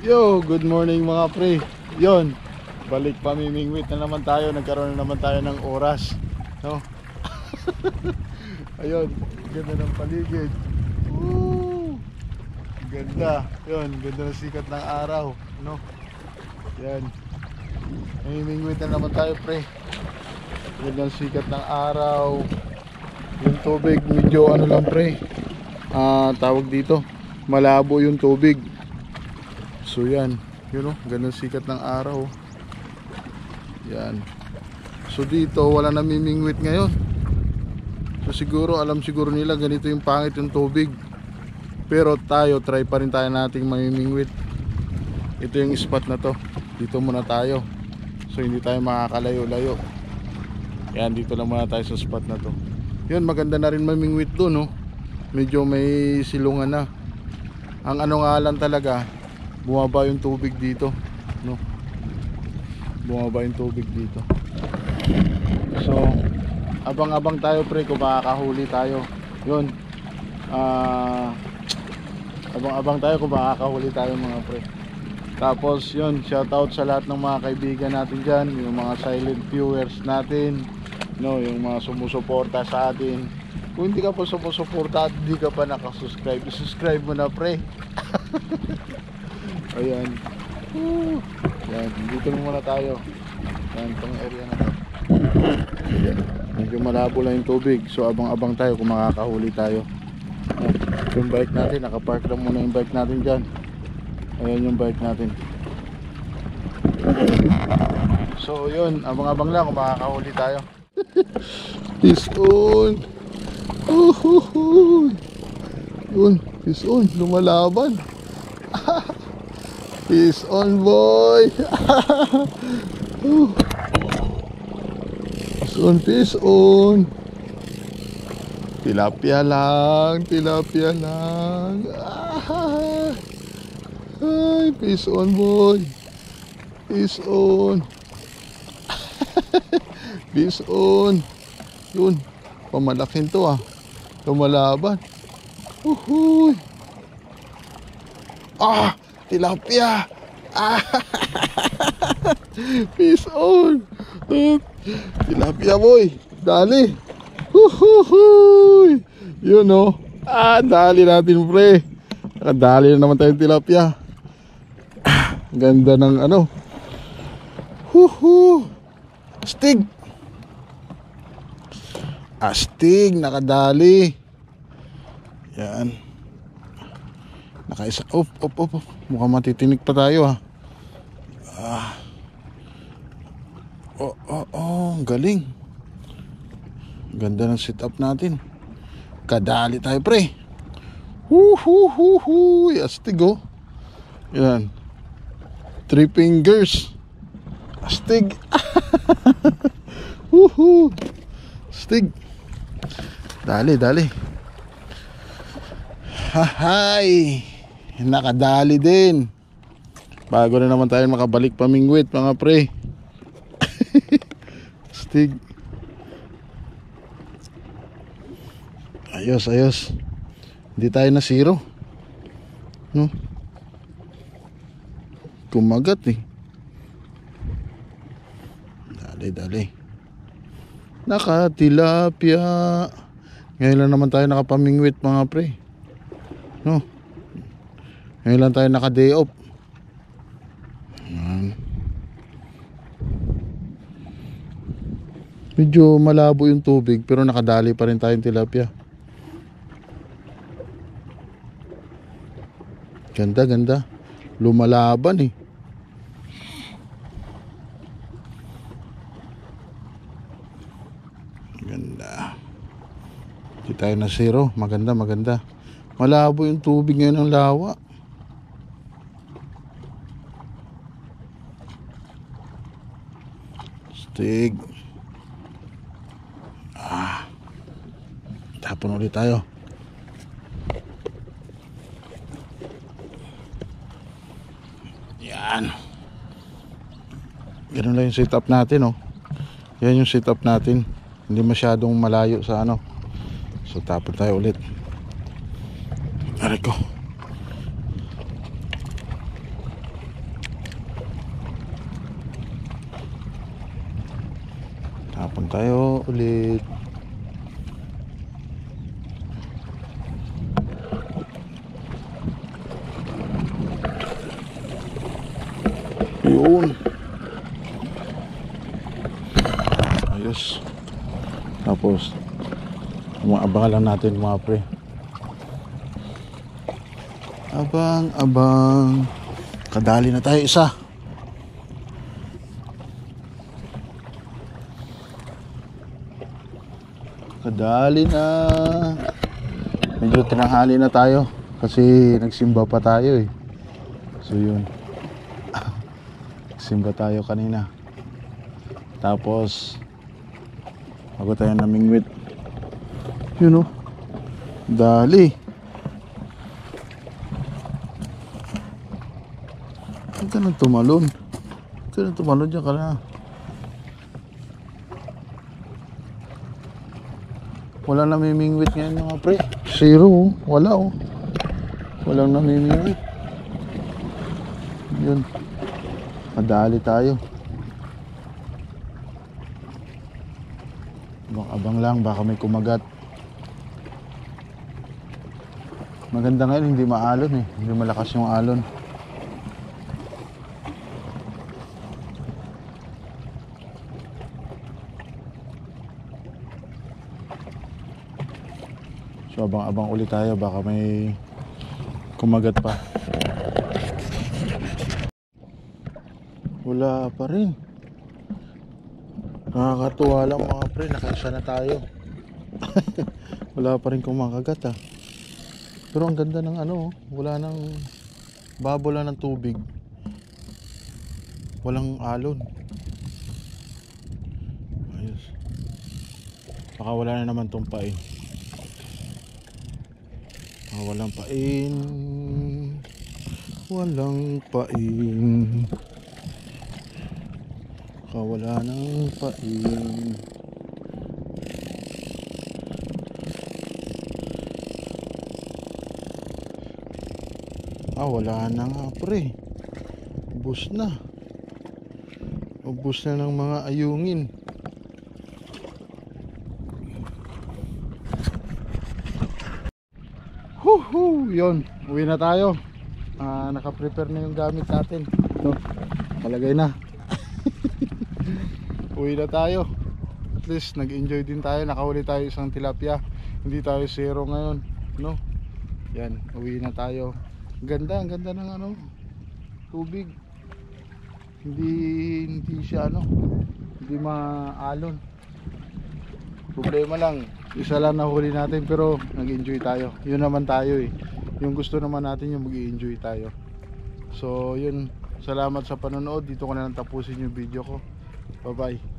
Yo, good morning mga pre. Yon, balik pamimingwit na naman tayo. Nagkaroon na naman tayo ng oras, no? Ayun, ganda ng paligid. Woo! Ganda. Yon, ganda ng sikat ng araw, no? Yan. Pamimingwit na naman tayo, pre. Ganda ng sikat ng araw. Yung tubig medyo ano lang, pre. Tawag dito, malabo yung tubig. So yan, yun o, ganun sikat ng araw. Yan. So dito wala namimingwit ngayon. So siguro, alam siguro nila ganito yung pangit yung tubig. Pero tayo, try pa rin tayo nating mamimingwit. Ito yung spot na to. Dito muna tayo. So hindi tayo makakalayo-layo. Yan, dito lang muna tayo sa spot na to. Yun, maganda na rin mamingwit doon, no? Medyo may silungan na. Ang ano nga lang talaga, bumaba yung tubig dito, no? Bumaba yung tubig dito. So abang-abang tayo, pre, kung makakahuli tayo. Yun, abang-abang tayo kung makakahuli tayo, mga pre. Tapos yun, shoutout sa lahat ng mga kaibigan natin dyan, yung mga silent viewers natin, no? Yung mga sumusuporta sa atin. Kung hindi ka pa sumusuporta at hindi ka pa nakasubscribe, subscribe mo na, pre. Ayan. Yan, dito na muna tayo. Yan, itong area na to. Ayan. Medyo malabo lang yung tubig. So abang-abang tayo kung makakahuli tayo. Yung bike natin, nakapark lang muna yung bike natin dyan. Ayan yung bike natin. So yun, abang-abang lang kung makakahuli tayo. Fish on. Yun, fish on, lumalaban. Fish on, boy. Fish on, fish on. Tilapia lang, tilapia lang. Ay, fish on, boy. Fish on. Fish on. Yun, pamalaking to, ah. Lumalaban. Uhuy. Tilapia. Fish on. Tilapia, boy. Dali. Huhuhuy. Yun, oh. Dali natin, pre. Dali na naman tayong tilapia. Ganda ng ano. Astig. Astig, nakadali. Yan. Nakaisa. Op. Mukhang matitinik pa tayo, ha. Galing. Ganda ng sit up natin. Kadali tayo, pre. Astig, oh. Yan. 3 fingers. Astig. Astig. Dali. Hahay. Nakadali din. Bago na naman tayo makabalik pamingwit, mga pre. Astig. Ayos. Hindi tayo na zero, no? Kumagat, eh. Dali. Nakatilapia. Ngayon lang naman tayo nakapamingwit, mga pre, no? Ngayon lang tayo naka day off. Medyo malabo yung tubig, pero nakadali pa rin tayong tilapia. Ganda. Lumalaban, eh. Ganda. Hindi tayo na zero. Maganda. Malabo yung tubig ngayon ng lawa. Stig. Tapon ulit tayo. Yan. Ganun lang yung setup natin, oh. Yan yung setup natin. Hindi masyadong malayo sa ano. So tapon tayo ulit. Aray ko. Tapon tayo ulit. Yun. Ayos. Tapos abangan lang natin mga pre. Abang. Kadali na tayo isa. Kadali na. Medyo tinanghali na tayo kasi nagsimba pa tayo eh. So yun. Simba tayo kanina. Tapos bago tayo namingwit. Yun oh. Dali. Huwag ka nang tumalon. Huwag ka nang tumalon, dyan ka na. Wala namimingwit ngayon mga pre. Zero oh. Wala oh. Walang namimingwit. Yun. Madali tayo. Abang lang, baka may kumagat. Maganda ngayon, hindi maalon eh. Hindi malakas yung alon. So abang-abang ulit tayo, baka may kumagat pa. Wala pa rin. Nakakatuwa lang mga pre, nakaisa na tayo. Wala pa rin kumakagat ah. Pero ang ganda ng ano, wala nang babola ng tubig. Walang alon. Ayos. Baka wala na naman tumpain. Walang pain. Walang pain. Wala nang pain. Wala na nga pre. Ubus na. Ubus na ng mga ayungin. Yun, uwi na tayo. Naka-prepare na yung gamit natin. No, palagay na. Uwi na tayo. At least nag-enjoy din tayo. Nakahuli tayo isang tilapia. Hindi tayo zero ngayon, no? Yan, uwi na tayo. Ang ganda ng ano, tubig. Hindi siya ano, hindi maalon. Problema lang, isa lang nahuli natin pero nag-enjoy tayo. Yun naman tayo eh. Yung gusto naman natin yung mag-enjoy tayo. So yun, salamat sa panonood. Dito ko na lang tapusin yung video ko. Bye bye.